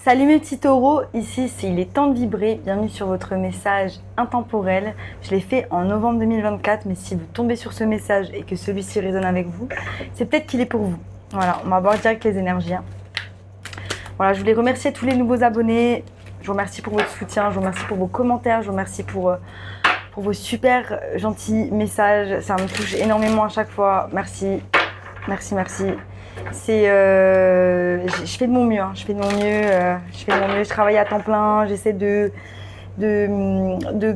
Salut mes petits taureaux, ici c'est Il est temps de vibrer, bienvenue sur votre message intemporel. Je l'ai fait en novembre 2024, mais si vous tombez sur ce message et que celui-ci résonne avec vous, c'est peut-être qu'il est pour vous. Voilà, on va voir direct les énergies. Voilà, je voulais remercier tous les nouveaux abonnés, je vous remercie pour votre soutien, je vous remercie pour vos commentaires, je vous remercie pour vos super gentils messages, ça me touche énormément à chaque fois, merci, merci, merci. Je fais de mon mieux, je travaille à temps plein, j'essaie de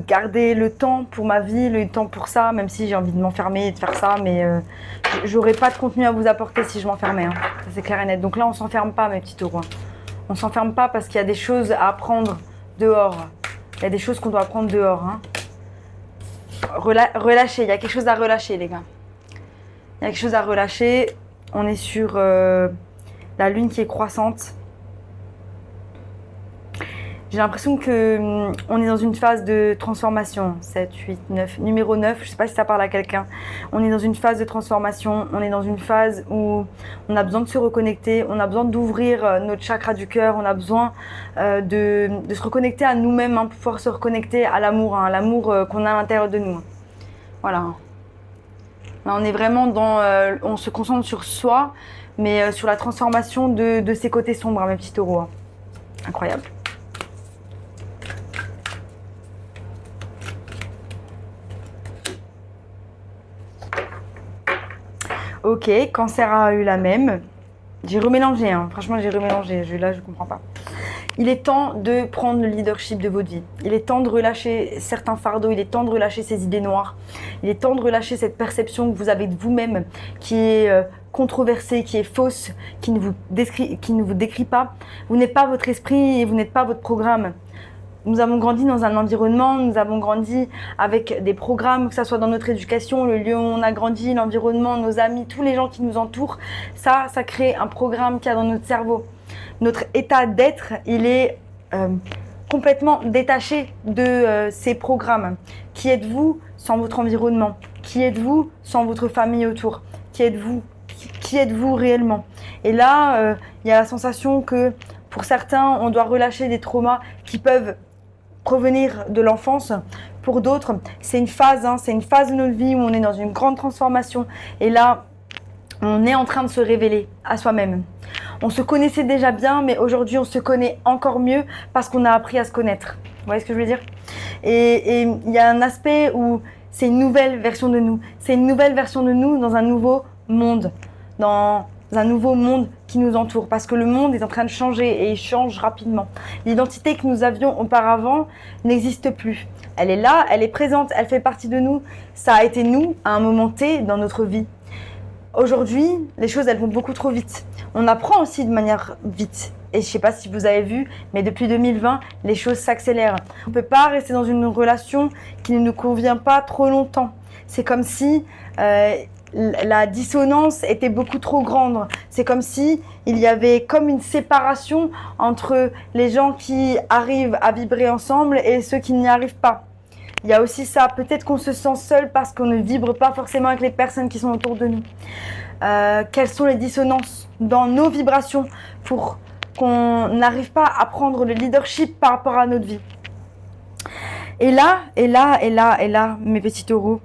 garder le temps pour ma vie, le temps pour ça, même si j'ai envie de m'enfermer et de faire ça, mais j'aurais pas de contenu à vous apporter si je m'enfermais, hein. Ça c'est clair et net. Donc là on s'enferme pas mes petits taureaux, hein. On s'enferme pas parce qu'il y a des choses à apprendre dehors, il y a des choses qu'on doit apprendre dehors, hein. Relâcher, il y a quelque chose à relâcher les gars, il y a quelque chose à relâcher. On est sur la lune qui est croissante. J'ai l'impression qu'on est dans une phase de transformation. 7, 8, 9. Numéro 9, je ne sais pas si ça parle à quelqu'un. On est dans une phase de transformation. On est dans une phase où on a besoin de se reconnecter. On a besoin d'ouvrir notre chakra du cœur. On a besoin de se reconnecter à nous-mêmes, hein, pour pouvoir se reconnecter à l'amour, hein, l'amour qu'on a à l'intérieur de nous. Voilà. Là, on est vraiment dans... on se concentre sur soi, mais sur la transformation de ces côtés sombres, hein, mes petits taureaux, hein. Incroyable. Ok, Cancer a eu la même. J'ai remélangé, hein. Franchement, j'ai remélangé. Là, je ne comprends pas. Il est temps de prendre le leadership de votre vie. Il est temps de relâcher certains fardeaux. Il est temps de relâcher ces idées noires. Il est temps de relâcher cette perception que vous avez de vous-même qui est controversée, qui est fausse, qui ne vous décrit pas. Vous n'êtes pas votre esprit et vous n'êtes pas votre programme. Nous avons grandi dans un environnement, nous avons grandi avec des programmes, que ce soit dans notre éducation, le lieu où on a grandi, l'environnement, nos amis, tous les gens qui nous entourent. Ça crée un programme qu'il y a dans notre cerveau. Notre état d'être, il est complètement détaché de ces programmes. Qui êtes-vous sans votre environnement? Qui êtes-vous sans votre famille autour? Qui êtes-vous? Qui êtes-vous réellement? Et là, il y a la sensation que pour certains, on doit relâcher des traumas qui peuvent provenir de l'enfance. Pour d'autres, c'est une phase, hein, c'est une phase de notre vie où on est dans une grande transformation. Et là, on est en train de se révéler à soi-même. On se connaissait déjà bien, mais aujourd'hui, on se connaît encore mieux parce qu'on a appris à se connaître. Vous voyez ce que je veux dire? Et il y a un aspect où c'est une nouvelle version de nous. C'est une nouvelle version de nous dans un nouveau monde. Dans un nouveau monde qui nous entoure. Parce que le monde est en train de changer et il change rapidement. L'identité que nous avions auparavant n'existe plus. Elle est là, elle est présente, elle fait partie de nous. Ça a été nous à un moment T dans notre vie. Aujourd'hui, les choses, elles vont beaucoup trop vite. On apprend aussi de manière vite. Et je ne sais pas si vous avez vu, mais depuis 2020, les choses s'accélèrent. On ne peut pas rester dans une relation qui ne nous convient pas trop longtemps. C'est comme si la dissonance était beaucoup trop grande. C'est comme si il y avait comme une séparation entre les gens qui arrivent à vibrer ensemble et ceux qui n'y arrivent pas. Il y a aussi ça, peut-être qu'on se sent seul parce qu'on ne vibre pas forcément avec les personnes qui sont autour de nous. Quelles sont les dissonances dans nos vibrations pour qu'on n'arrive pas à prendre le leadership par rapport à notre vie. Et là, mes petits taureaux,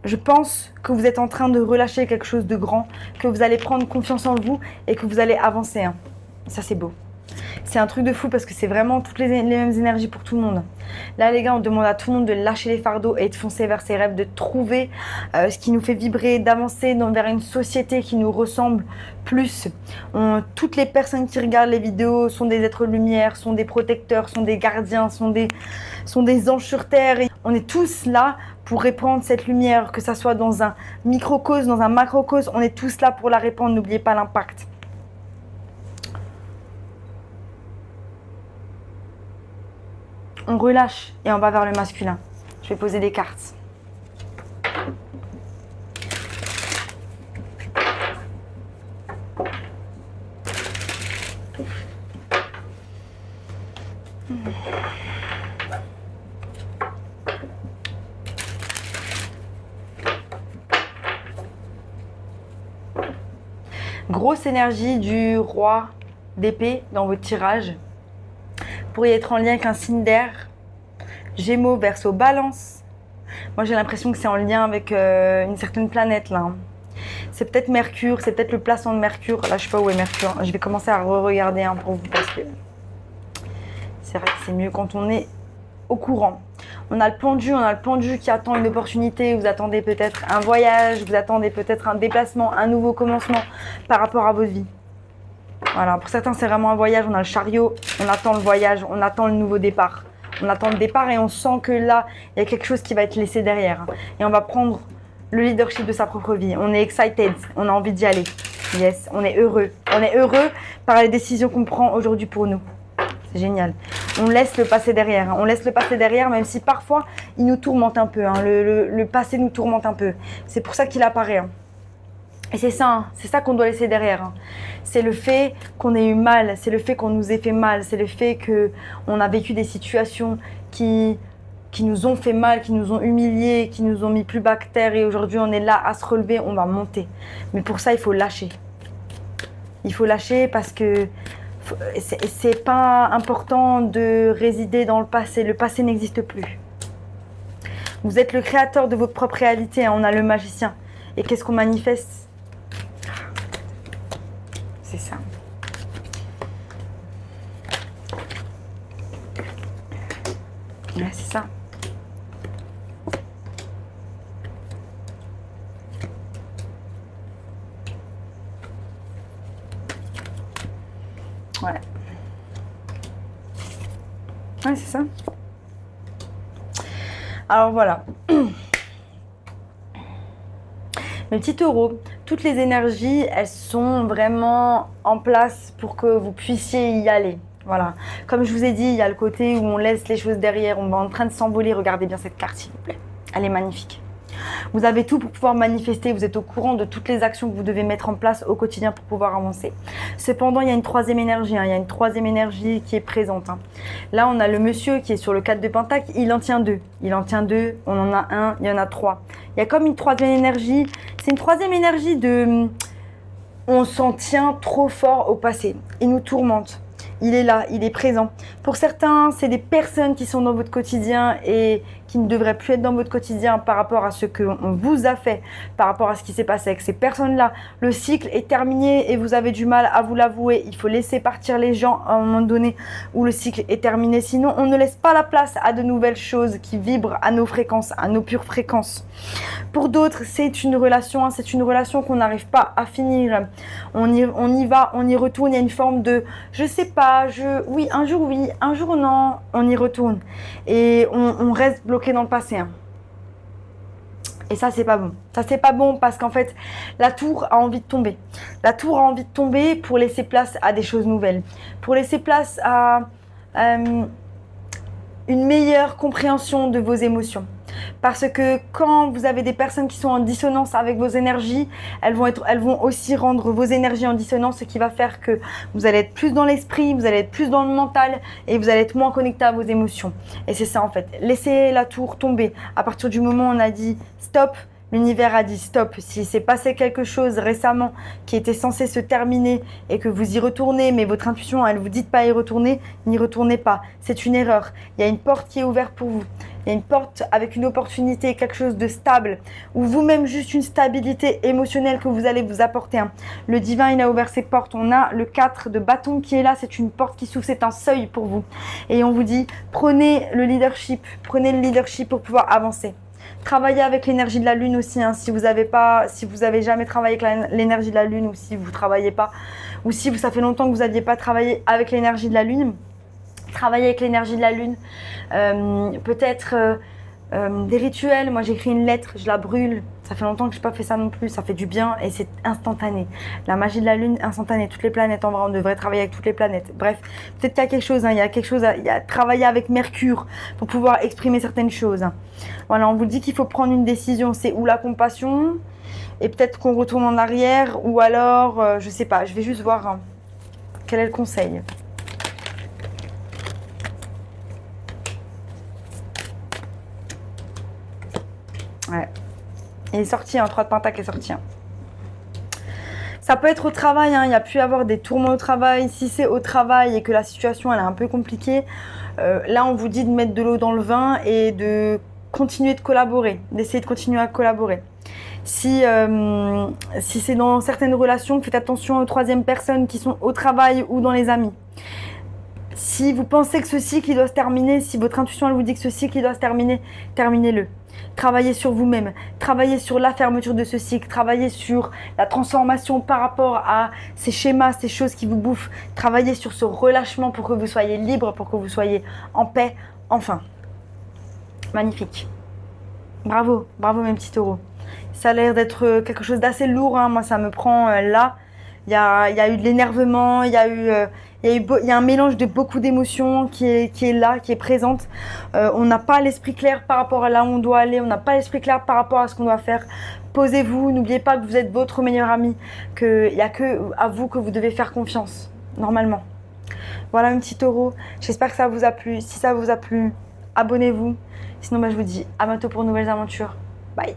je pense que vous êtes en train de relâcher quelque chose de grand, que vous allez prendre confiance en vous et que vous allez avancer, hein. Ça, c'est beau. C'est un truc de fou parce que c'est vraiment toutes les mêmes énergies pour tout le monde. Là, les gars, on demande à tout le monde de lâcher les fardeaux et de foncer vers ses rêves, de trouver ce qui nous fait vibrer, d'avancer vers une société qui nous ressemble plus. Toutes les personnes qui regardent les vidéos sont des êtres lumière, sont des protecteurs, sont des gardiens, sont des anges sur terre. Et on est tous là pour répandre cette lumière, que ça soit dans un microcosme, dans un macrocosme. On est tous là pour la répandre, n'oubliez pas l'impact. On relâche et on va vers le masculin. Je vais poser des cartes. Grosse énergie du roi d'épée dans votre tirage. pourriez être en lien avec un signe d'air. Gémeaux, Verseau, Balance. Moi, j'ai l'impression que c'est en lien avec une certaine planète, là. C'est peut-être Mercure, c'est peut-être le placement de Mercure. Là, je sais pas où est Mercure. Je vais commencer à re-regarder pour vous parce que c'est vrai que c'est mieux quand on est au courant. On a le pendu qui attend une opportunité. Vous attendez peut-être un voyage, vous attendez peut-être un déplacement, un nouveau commencement par rapport à votre vie. Voilà, pour certains, c'est vraiment un voyage. On a le chariot, on attend le voyage, on attend le nouveau départ. On attend le départ et on sent que là, il y a quelque chose qui va être laissé derrière. Et on va prendre le leadership de sa propre vie. On est excited, on a envie d'y aller. Yes, on est heureux. On est heureux par les décisions qu'on prend aujourd'hui pour nous. C'est génial. On laisse le passé derrière. On laisse le passé derrière, même si parfois, il nous tourmente un peu. Le passé nous tourmente un peu. C'est pour ça qu'il apparaît. Et c'est ça qu'on doit laisser derrière. C'est le fait qu'on ait eu mal, c'est le fait qu'on nous ait fait mal, c'est le fait qu'on a vécu des situations qui nous ont fait mal, qui nous ont humiliés, qui nous ont mis plus bas que terre et aujourd'hui on est là à se relever, on va monter. Mais pour ça, il faut lâcher. Il faut lâcher parce que c'est pas important de résider dans le passé. Le passé n'existe plus. Vous êtes le créateur de votre propre réalité. On a le magicien. Et qu'est-ce qu'on manifeste ? C'est ça. Ouais, c'est ça. Ouais. Ouais, c'est ça. Alors voilà. Mes petits taureaux, toutes les énergies, elles sont vraiment en place pour que vous puissiez y aller. Voilà. Comme je vous ai dit, il y a le côté où on laisse les choses derrière, on va en train de s'envoler. Regardez bien cette carte, s'il vous plaît. Elle est magnifique. Vous avez tout pour pouvoir manifester, vous êtes au courant de toutes les actions que vous devez mettre en place au quotidien pour pouvoir avancer. Cependant, il y a une troisième énergie, il y a une troisième énergie qui est présente. Là, on a le monsieur qui est sur le 4 de Pentacle, il en tient deux. Il en tient deux, on en a un, il y en a trois. Il y a comme une troisième énergie, c'est une troisième énergie de... On s'en tient trop fort au passé, il nous tourmente. Il est là, il est présent. Pour certains, c'est des personnes qui sont dans votre quotidien et qui ne devraient plus être dans votre quotidien par rapport à ce qu'on vous a fait, par rapport à ce qui s'est passé avec ces personnes-là. Le cycle est terminé et vous avez du mal à vous l'avouer. Il faut laisser partir les gens à un moment donné où le cycle est terminé. Sinon, on ne laisse pas la place à de nouvelles choses qui vibrent à nos fréquences, à nos pures fréquences. Pour d'autres, c'est une relation qu'on n'arrive pas à finir. On y va, on y retourne. Il y a une forme de, je sais pas, oui, un jour non, on y retourne. Et on reste bloqué dans le passé. Et ça, c'est pas bon. Ça, c'est pas bon parce qu'en fait, la tour a envie de tomber. La tour a envie de tomber pour laisser place à des choses nouvelles. Pour laisser place à une meilleure compréhension de vos émotions. Parce que quand vous avez des personnes qui sont en dissonance avec vos énergies, elles vont aussi rendre vos énergies en dissonance, ce qui va faire que vous allez être plus dans l'esprit, vous allez être plus dans le mental et vous allez être moins connecté à vos émotions. Et c'est ça en fait. Laissez la tour tomber. À partir du moment où on a dit stop, l'univers a dit stop. S'il s'est passé quelque chose récemment qui était censé se terminer et que vous y retournez, mais votre intuition, elle vous dit de pas y retourner, n'y retournez pas. C'est une erreur. Il y a une porte qui est ouverte pour vous. Il y a une porte avec une opportunité, quelque chose de stable, ou vous-même juste une stabilité émotionnelle que vous allez vous apporter. Le divin, il a ouvert ses portes. On a le 4 de bâton qui est là. C'est une porte qui s'ouvre, c'est un seuil pour vous. Et on vous dit, prenez le leadership pour pouvoir avancer. Travaillez avec l'énergie de la lune aussi, si vous avez jamais travaillé avec l'énergie de la lune ou si vous travaillez pas, ou si ça fait longtemps que vous n'aviez pas travaillé avec l'énergie de la lune. Travailler avec l'énergie de la lune, peut-être des rituels. Moi, j'écris une lettre, je la brûle. Ça fait longtemps que je n'ai pas fait ça non plus. Ça fait du bien et c'est instantané. La magie de la lune, instantanée. Toutes les planètes, en vrai, on devrait travailler avec toutes les planètes. Bref, peut-être qu'il y a quelque chose. Il y a quelque chose il y a travailler avec Mercure pour pouvoir exprimer certaines choses. Voilà, on vous dit qu'il faut prendre une décision. C'est ou la compassion et peut-être qu'on retourne en arrière ou alors, je sais pas. Je vais juste voir quel est le conseil. Ouais. Il est sorti, 3 de Pentacle est sorti. Ça peut être au travail, hein, il y a pu y avoir des tourments au travail. Si c'est au travail et que la situation elle est un peu compliquée, là on vous dit de mettre de l'eau dans le vin et de continuer de collaborer, d'essayer de continuer à collaborer. Si c'est dans certaines relations, faites attention aux troisièmes personnes qui sont au travail ou dans les amis. Si vous pensez que ce cycle il doit se terminer, si votre intuition elle vous dit que ce cycle il doit se terminer, terminez-le. Travaillez sur vous-même, travaillez sur la fermeture de ce cycle, travaillez sur la transformation par rapport à ces schémas, ces choses qui vous bouffent. Travaillez sur ce relâchement pour que vous soyez libre, pour que vous soyez en paix, enfin. Magnifique. Bravo, bravo mes petits taureaux. Ça a l'air d'être quelque chose d'assez lourd, hein. Moi ça me prend là. Il y a eu de l'énervement, il y a un mélange de beaucoup d'émotions qui est là, qui est présente. On n'a pas l'esprit clair par rapport à là où on doit aller, on n'a pas l'esprit clair par rapport à ce qu'on doit faire. Posez-vous, n'oubliez pas que vous êtes votre meilleur ami, qu'il n'y a que à vous que vous devez faire confiance, normalement. Voilà mes petits taureaux, j'espère que ça vous a plu. Si ça vous a plu, abonnez-vous. Sinon, je vous dis à bientôt pour de nouvelles aventures. Bye.